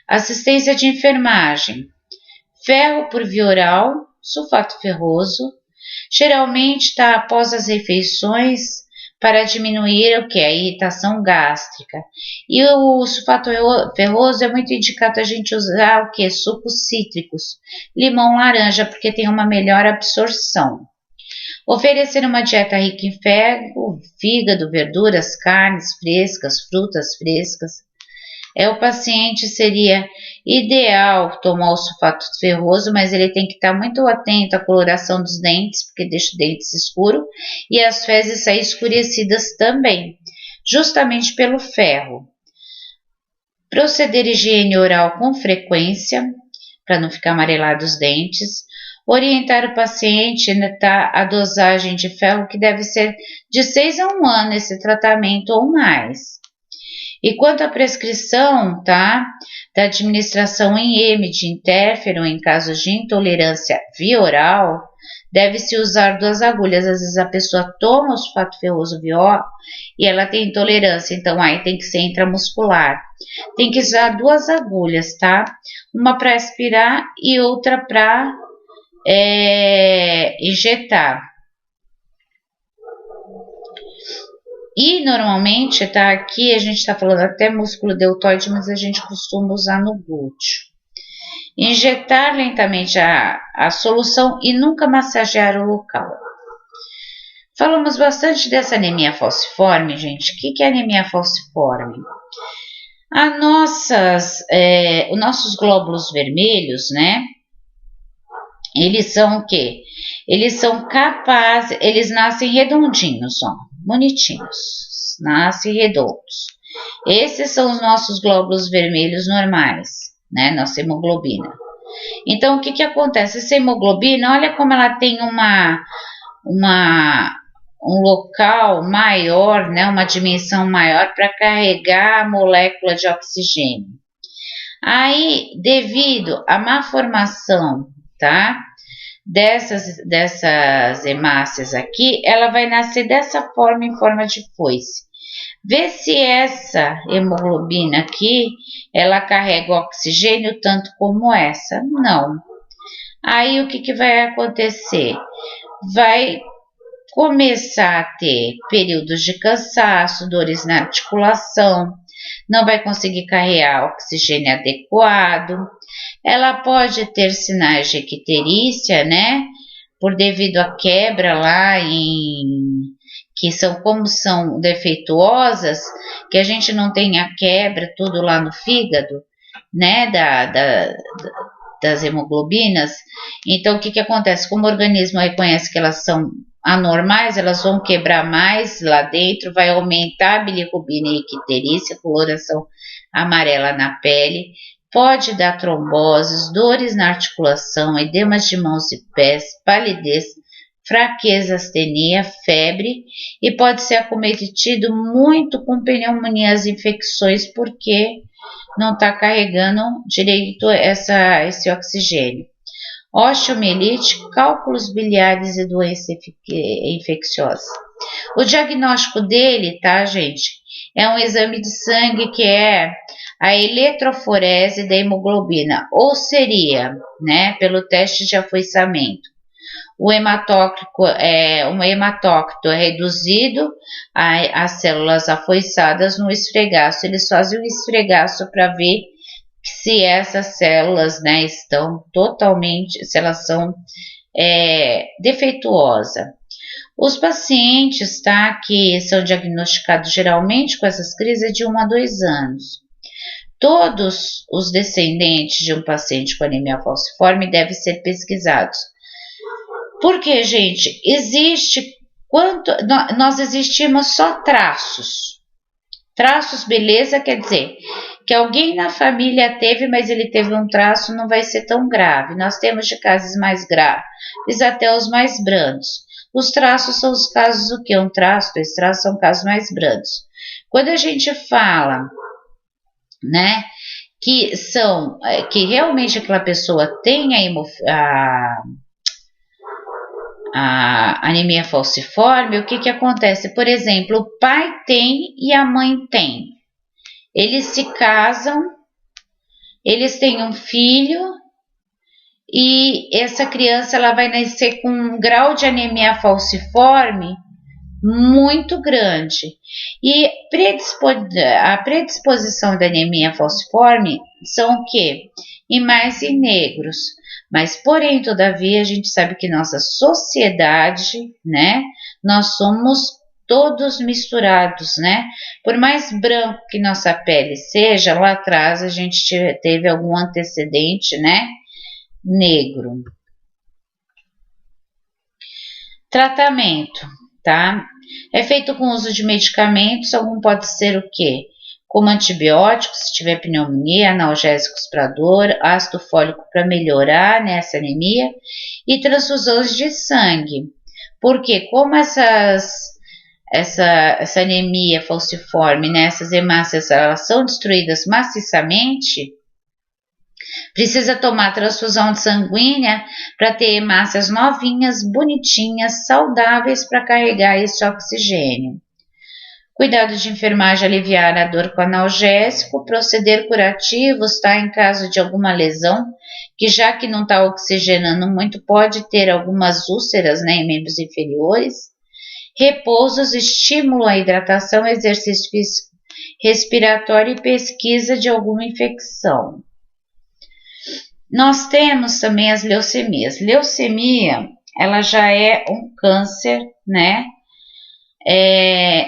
A: Assistência de enfermagem, ferro por via oral, sulfato ferroso, geralmente está após as refeições para diminuir o que? A irritação gástrica. E o sulfato ferroso é muito indicado a gente usar o que? Sucos cítricos, limão, laranja, porque tem uma melhor absorção. Oferecer uma dieta rica em ferro, fígado, verduras, carnes frescas, frutas frescas. O paciente seria ideal tomar o sulfato ferroso, mas ele tem que estar muito atento à coloração dos dentes, porque deixa os dentes escuros, e as fezes sair escurecidas também, justamente pelo ferro. Proceder higiene oral com frequência, para não ficar amarelado os dentes. Orientar o paciente a dosagem de ferro, que deve ser de 6 a 1 ano esse tratamento ou mais. E quanto à prescrição, tá, da administração em M de interferon em casos de intolerância via oral, deve-se usar 2 agulhas. Às vezes a pessoa toma o sulfato ferroso via oral e ela tem intolerância, então aí tem que ser intramuscular. Tem que usar 2 agulhas, tá? Uma para aspirar e outra para injetar. E normalmente, tá, aqui a gente está falando até músculo deltoide, mas a gente costuma usar no glúteo. Injetar lentamente a solução e nunca massagear o local. Falamos bastante dessa anemia falciforme, gente. O que é anemia falciforme? Os nossos glóbulos vermelhos, né? Eles são o quê? Eles são capazes, eles nascem redondinhos, ó, bonitinhos, nascem redondos. Esses são os nossos glóbulos vermelhos normais, né? Nossa hemoglobina. Então, o que acontece? Essa hemoglobina, olha como ela tem um local maior, né? Uma dimensão maior para carregar a molécula de oxigênio. Aí, devido à má formação, tá? Dessas hemácias aqui, ela vai nascer dessa forma, em forma de foice. Vê se essa hemoglobina aqui, ela carrega o oxigênio tanto como essa. Não. Aí, o que vai acontecer? Vai começar a ter períodos de cansaço, dores na articulação, não vai conseguir carregar oxigênio adequado. Ela pode ter sinais de icterícia, né? Por devido à quebra lá como são defeituosas, que a gente não tem a quebra tudo lá no fígado, né? Das hemoglobinas. Então, o que acontece? Como o organismo reconhece que elas são anormais, elas vão quebrar mais lá dentro, vai aumentar a bilirrubina e icterícia, coloração amarela na pele, pode dar tromboses, dores na articulação, edemas de mãos e pés, palidez, fraqueza, astenia, febre e pode ser acometido muito com pneumonias, infecções, porque não está carregando direito esse oxigênio. Osteomielite, cálculos biliares e doença infecciosa. O diagnóstico dele, tá, gente? É um exame de sangue que é a eletroforese da hemoglobina, ou seria, né, pelo teste de afoiçamento. O hematócrito é reduzido às células afoiçadas no esfregaço. Eles fazem um esfregaço para ver se essas células, né, estão totalmente, se elas são defeituosas. Os pacientes, tá, que são diagnosticados geralmente com essas crises de 1 a 2 anos. Todos os descendentes de um paciente com anemia falciforme devem ser pesquisados. Porque, gente, nós existimos só traços. Traços, beleza, quer dizer que alguém na família teve, mas ele teve um traço, não vai ser tão grave. Nós temos de casos mais graves até os mais brandos. Os traços são os casos do que? Um traço, 2 traços são casos mais brandos. Quando a gente fala, né, que realmente aquela pessoa tem a anemia falciforme, o que acontece? Por exemplo, o pai tem e a mãe tem. Eles se casam, eles têm um filho e essa criança ela vai nascer com um grau de anemia falciforme muito grande. E a predisposição da anemia falciforme são o quê? Em mais em negros. Mas, porém, todavia, a gente sabe que nossa sociedade, né, nós somos todos misturados, né? Por mais branco que nossa pele seja, lá atrás a gente teve algum antecedente, né, negro. Tratamento, tá? É feito com uso de medicamentos, algum pode ser o quê? Como antibióticos, se tiver pneumonia, analgésicos para dor, ácido fólico para melhorar nessa anemia e transfusões de sangue. Porque como essa anemia falciforme, né, essas hemácias, elas são destruídas maciçamente, precisa tomar transfusão sanguínea para ter hemácias novinhas, bonitinhas, saudáveis para carregar esse oxigênio. Cuidado de enfermagem, aliviar a dor com analgésico, proceder curativos, tá? Em caso de alguma lesão, que já que não está oxigenando muito, pode ter algumas úlceras, né, em membros inferiores. Repousos, estímulo à hidratação, exercício físico respiratório e pesquisa de alguma infecção. Nós temos também as leucemias. Leucemia, ela já é um câncer, né?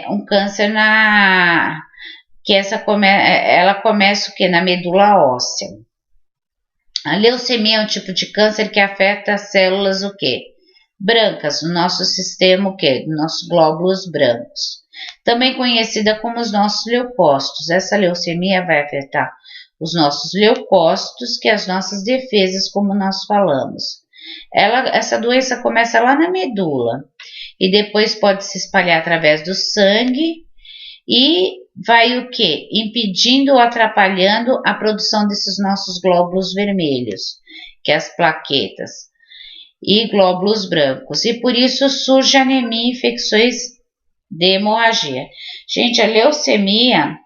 A: Um câncer ela começa o que? Na medula óssea. A leucemia é um tipo de câncer que afeta as células o quê? Brancas, no nosso sistema o quê? Nossos glóbulos brancos. Também conhecida como os nossos leucócitos. Essa leucemia vai afetar os nossos leucócitos, que é as nossas defesas, como nós falamos. Essa doença começa lá na medula e depois pode se espalhar através do sangue e vai o quê? Impedindo ou atrapalhando a produção desses nossos glóbulos vermelhos, que é as plaquetas, e glóbulos brancos. E por isso surge anemia e infecções de hemorragia. Gente, a leucemia,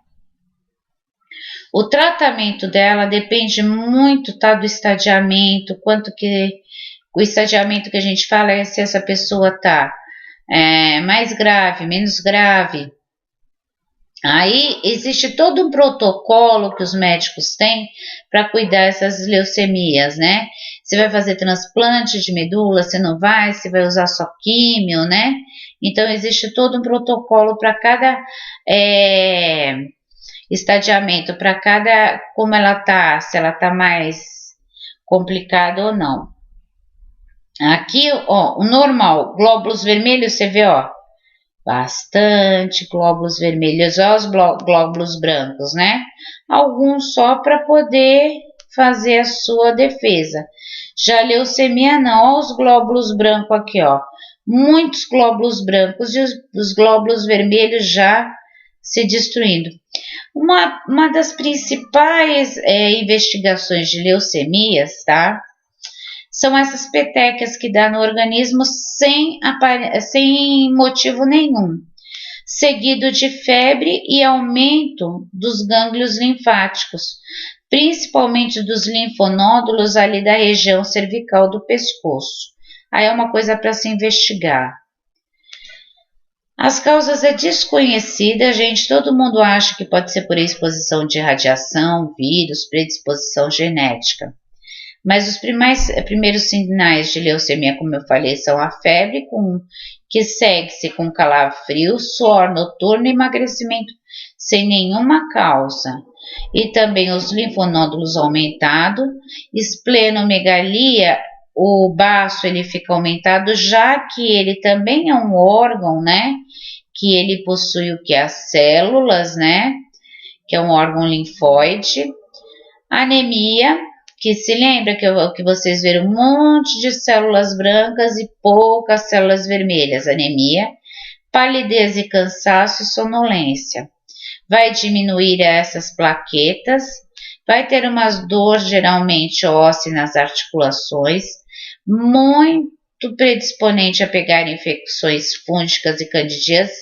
A: o tratamento dela depende muito, tá, do estadiamento, o estadiamento que a gente fala é se essa pessoa tá mais grave, menos grave. Aí existe todo um protocolo que os médicos têm para cuidar dessas leucemias, né? Você vai fazer transplante de medula, você não vai, você vai usar só químio, né? Então existe todo um protocolo para cada estadiamento, para cada, como ela tá, se ela tá mais complicada ou não. Aqui, ó, o normal, glóbulos vermelhos, você vê, ó, bastante glóbulos vermelhos, ó, os glóbulos brancos, né? Alguns só para poder fazer a sua defesa. Já a leucemia não, ó, os glóbulos brancos aqui, ó, muitos glóbulos brancos e os glóbulos vermelhos já se destruindo. Uma das principais investigações de leucemias, tá? São essas petecas que dá no organismo sem motivo nenhum, seguido de febre e aumento dos gânglios linfáticos, principalmente dos linfonódulos ali da região cervical do pescoço. Aí é uma coisa para se investigar. As causas é desconhecida, gente. Todo mundo acha que pode ser por exposição de radiação, vírus, predisposição genética. Mas os primeiros sinais de leucemia, como eu falei, são a febre, que segue-se com calafrio, suor noturno e emagrecimento sem nenhuma causa. E também os linfonódulos aumentados, esplenomegalia, o baço ele fica aumentado, já que ele também é um órgão, né? Que ele possui o que? As células, né? Que é um órgão linfóide. Anemia, que se lembra que vocês viram um monte de células brancas e poucas células vermelhas. Anemia, palidez e cansaço e sonolência. Vai diminuir essas plaquetas, vai ter umas dor geralmente óssea nas articulações, muito predisponente a pegar infecções fúngicas e candidíases,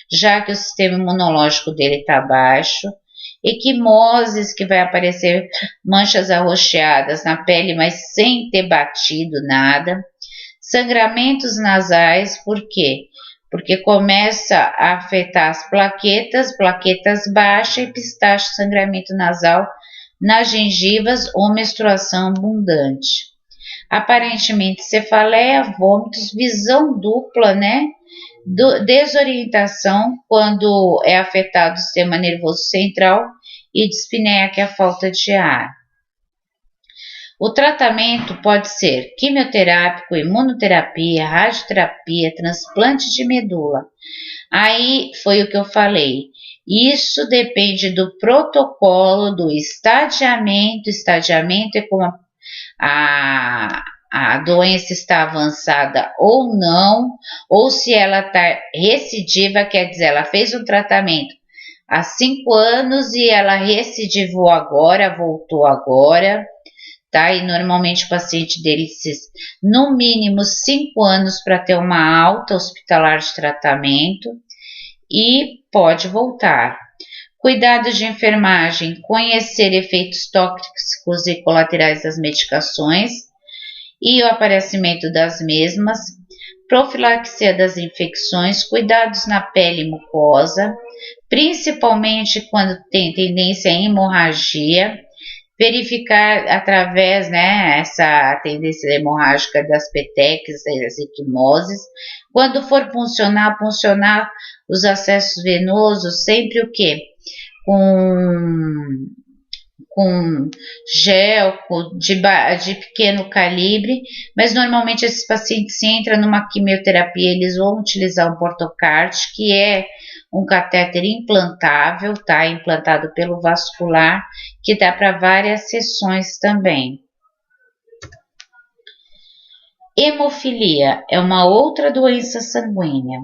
A: já que o sistema imunológico dele está baixo. Equimoses, que vai aparecer manchas arroxeadas na pele, mas sem ter batido nada. Sangramentos nasais, por quê? Porque começa a afetar as plaquetas baixas, epistaxe, sangramento nasal nas gengivas ou menstruação abundante. Aparentemente cefaleia, vômitos, visão dupla, né? Desorientação quando é afetado o sistema nervoso central e dispneia, que é a falta de ar. O tratamento pode ser quimioterápico, imunoterapia, radioterapia, transplante de medula. Aí foi o que eu falei. Isso depende do protocolo, do estadiamento. Estadiamento é como a doença está avançada ou não, ou se ela está recidiva, quer dizer, ela fez um tratamento há 5 anos e ela recidivou agora, voltou agora, tá? E normalmente o paciente dele precisa, no mínimo, 5 anos para ter uma alta hospitalar de tratamento e pode voltar. Cuidado de enfermagem, conhecer efeitos tóxicos e colaterais das medicações e o aparecimento das mesmas, profilaxia das infecções, cuidados na pele e mucosa, principalmente quando tem tendência à hemorragia, verificar através, né, essa tendência hemorrágica das petecas, das equimoses. Quando for puncionar os acessos venosos, sempre o quê? Com gel de pequeno calibre, mas normalmente esses pacientes, se entram numa quimioterapia, eles vão utilizar um Portocard, que é um catéter implantável, tá? Implantado pelo vascular, que dá para várias sessões também. Hemofilia é uma outra doença sanguínea,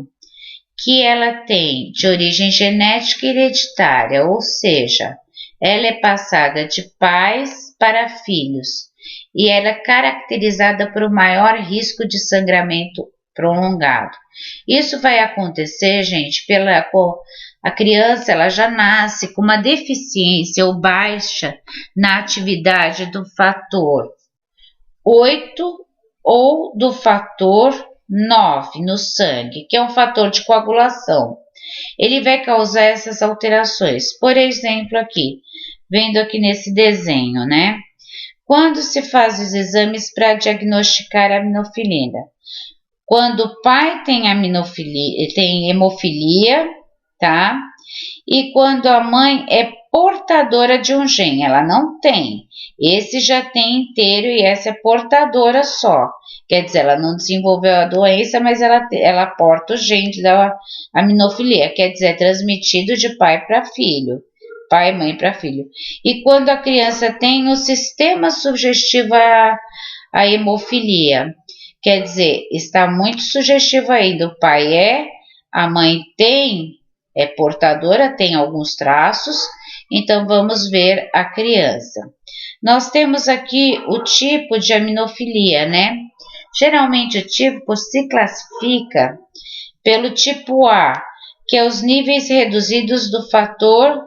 A: que ela tem de origem genética e hereditária, ou seja, ela é passada de pais para filhos e ela é caracterizada por um maior risco de sangramento prolongado. Isso vai acontecer, gente, a criança ela já nasce com uma deficiência ou baixa na atividade do fator 8 ou do fator 9 no sangue, que é um fator de coagulação. Ele vai causar essas alterações. Por exemplo, aqui, vendo aqui nesse desenho, né? Quando se faz os exames para diagnosticar a hemofilia? Quando o pai tem hemofilia, tá? E quando a mãe é portadora de um gene, ela não tem. Esse já tem inteiro e essa é portadora só. Quer dizer, ela não desenvolveu a doença, mas ela porta o gene da aminofilia. Quer dizer, é transmitido de pai para filho. Pai, mãe para filho. E quando a criança tem o sistema sugestivo à hemofilia, quer dizer, está muito sugestivo ainda. O pai a mãe tem, é portadora, tem alguns traços. Então, vamos ver a criança. Nós temos aqui o tipo de aminofilia, né? Geralmente, o tipo se classifica pelo tipo A, que é os níveis reduzidos do fator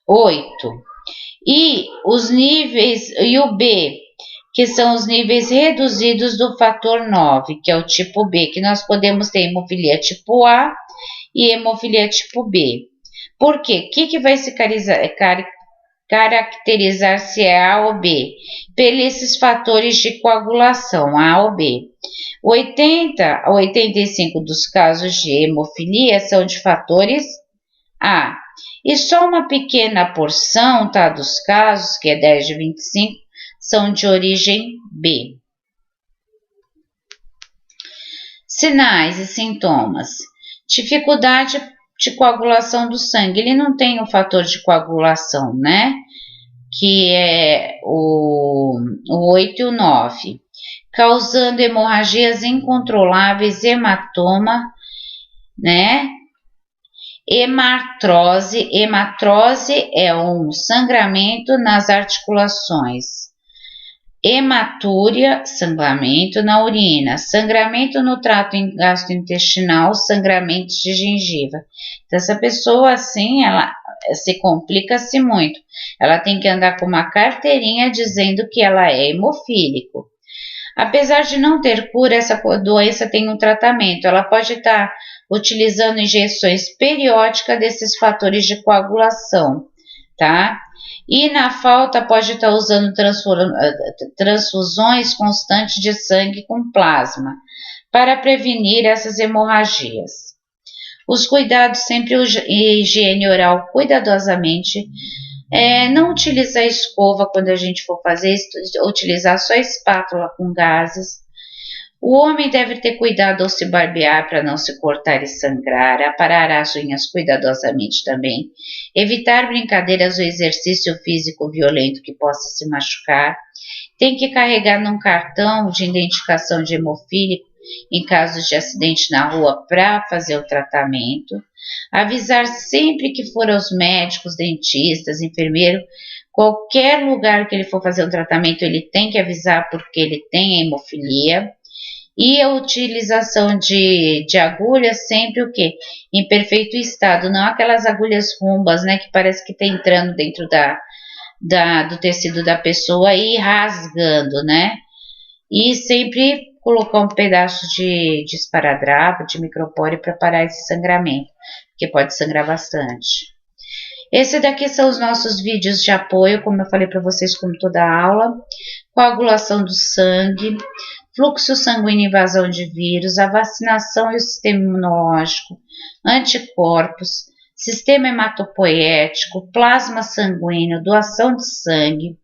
A: 8. E o B, que são os níveis reduzidos do fator 9, que é o tipo B, que nós podemos ter hemofilia tipo A e hemofilia tipo B. Por quê? O que vai se caracterizar se é A ou B? Pelos fatores de coagulação, A ou B. 80 a 85 dos casos de hemofilia são de fatores A. E só uma pequena porção, tá, dos casos, que é 10 de 25, são de origem B. Sinais e sintomas. Dificuldade de coagulação do sangue. Ele não tem o fator de coagulação, né? Que é o 8 e o 9. Causando hemorragias incontroláveis, hematoma, né? Hematrose. Hematrose é um sangramento nas articulações. Hematúria, sangramento na urina. Sangramento no trato gastrointestinal, sangramento de gengiva. Então, essa pessoa, assim, ela se complica-se muito. Ela tem que andar com uma carteirinha dizendo que ela é hemofílico. Apesar de não ter cura, essa doença tem um tratamento. Ela pode estar utilizando injeções periódicas desses fatores de coagulação, tá? E na falta pode estar usando transfusões constantes de sangue com plasma para prevenir essas hemorragias. Os cuidados, sempre higiene oral cuidadosamente. Não utilizar escova quando a gente for fazer isso, utilizar só espátula com gases. O homem deve ter cuidado ao se barbear para não se cortar e sangrar, aparar as unhas cuidadosamente também, evitar brincadeiras ou exercício físico violento que possa se machucar. Tem que carregar num cartão de identificação de hemofílico em caso de acidente na rua para fazer o tratamento. Avisar sempre que for aos médicos, dentistas, enfermeiro, qualquer lugar que ele for fazer um tratamento, ele tem que avisar porque ele tem hemofilia. E a utilização de agulhas sempre o quê? Em perfeito estado, não aquelas agulhas rumbas, né, que parece que está entrando dentro do tecido da pessoa e rasgando, né? E sempre colocar um pedaço de esparadrapo, de micropore para parar esse sangramento, porque pode sangrar bastante. Esse daqui são os nossos vídeos de apoio, como eu falei para vocês, como toda aula. Coagulação do sangue, fluxo sanguíneo e invasão de vírus, a vacinação e o sistema imunológico, anticorpos, sistema hematopoético, plasma sanguíneo, doação de sangue,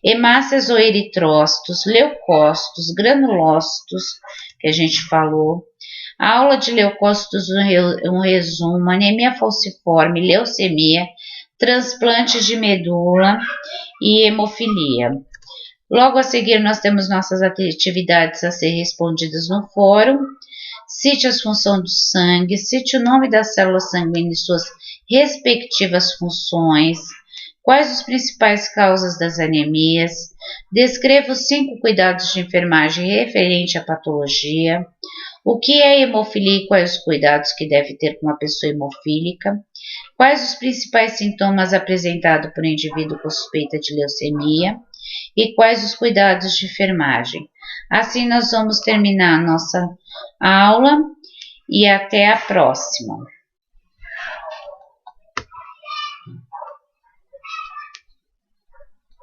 A: hemácias ou eritrócitos, leucócitos, granulócitos, que a gente falou, a aula de leucócitos, um resumo, anemia falciforme, leucemia, transplantes de medula e hemofilia. Logo a seguir, nós temos nossas atividades a ser respondidas no fórum. Cite as funções do sangue, cite o nome das células sanguíneas e suas respectivas funções, quais os principais causas das anemias, descreva os 5 cuidados de enfermagem referente à patologia, o que é hemofilia e quais os cuidados que deve ter com uma pessoa hemofílica, quais os principais sintomas apresentados por um indivíduo com suspeita de leucemia, e quais os cuidados de enfermagem. Assim nós vamos terminar a nossa aula e até a próxima.